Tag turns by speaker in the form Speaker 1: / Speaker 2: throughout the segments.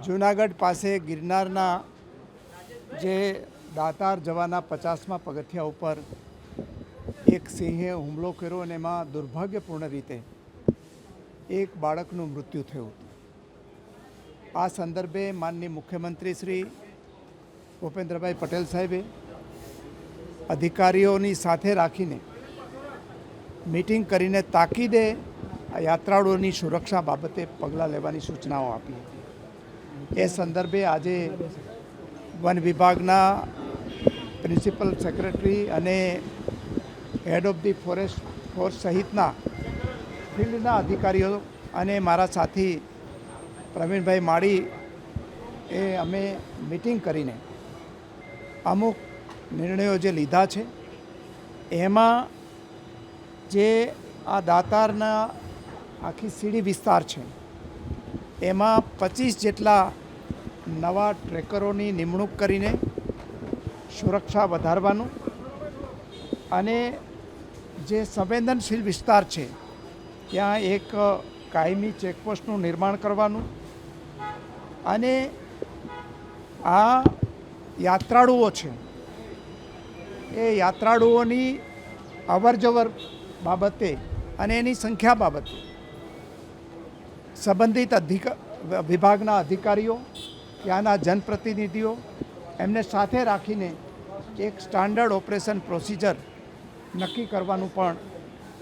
Speaker 1: જૂનાગઢ પાસે ગિરનારના જે દાતાર જવાના 50મા પગથિયા ઉપર એક સિંહે હુમલો કર્યો અને એમાં દુર્ભાગ્યપૂર્ણ રીતે એક બાળકનું મૃત્યુ થયું. આ સંદર્ભે માનનીય મુખ્યમંત્રી શ્રી ભૂપેન્દ્રભાઈ પટેલ સાહેબે અધિકારીઓની સાથે રાખીને મીટિંગ કરીને તાકીદે આ યાત્રાળુઓની સુરક્ષા બાબતે પગલાં લેવાની સૂચનાઓ આપી હતી. એ સંદર્ભે આજે વન વિભાગના પ્રિન્સિપલ સેક્રેટરી અને head of the forest force સહિતના ફિલ્ડના અધિકારીઓ અને મારા સાથી પ્રવીણભાઈ માળી અમે મિટિંગ કરીને અમુક નિર્ણયો જે લીધા છે એમાં જે આ દાતારના આખી સીડી વિસ્તાર છે એમાં 25 જેટલા નવા ટ્રેકરોની નિમણૂક કરીને સુરક્ષા વધારવાનું અને જે સંવેદનશીલ વિસ્તાર છે ત્યાં એક કાયમી ચેકપોસ્ટનું નિર્માણ કરવાનું અને આ યાત્રાળુઓ છે એ યાત્રાળુઓની અવરજવર બાબતે અને એની સંખ્યા બાબતે સંબંધિત વિભાગના અધિકારીઓ ત્યાંના જનપ્રતિનિધિઓ એમને સાથે રાખીને એક સ્ટાન્ડર્ડ ઓપરેશન પ્રોસિજર નક્કી કરવાનું પણ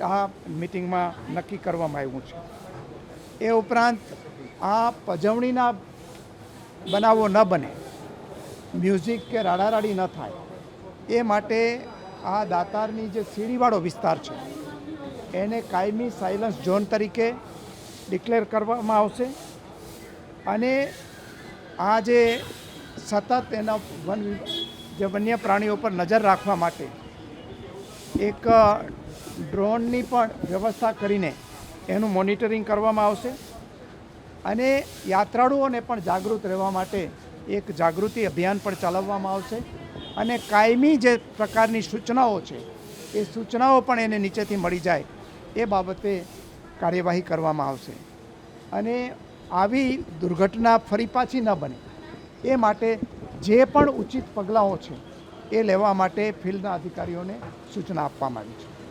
Speaker 1: આ મિટિંગમાં નક્કી કરવામાં આવ્યું છે. એ ઉપરાંત આ પજવણીના બનાવો ન બને, મ્યુઝિક કે રાડારાડી ન થાય એ માટે આ દાતારની જે સીડીવાળો વિસ્તાર છે એને કાયમી સાયલન્સ ઝોન તરીકે ડિક્લેર કરવામાં આવશે અને આ જે સતત એના જે વન્ય પ્રાણીઓ પર નજર રાખવા માટે એક ડ્રોનની પણ વ્યવસ્થા કરીને એનું મોનિટરિંગ કરવામાં આવશે અને યાત્રાળુઓને પણ જાગૃત રહેવા માટે એક જાગૃતિ અભિયાન પણ ચલાવવામાં આવશે અને કાયમી જે પ્રકારની સૂચનાઓ છે એ સૂચનાઓ પણ એને નીચેથી મળી જાય એ બાબતે કાર્યવાહી કરવામાં આવશે અને આવી દુર્ઘટના ફરી પાછી ન બને એ માટે જે પણ ઉચિત પગલાંઓ છે એ લેવા માટે ફિલ્ડના અધિકારીઓને સૂચના આપવામાં આવી છે.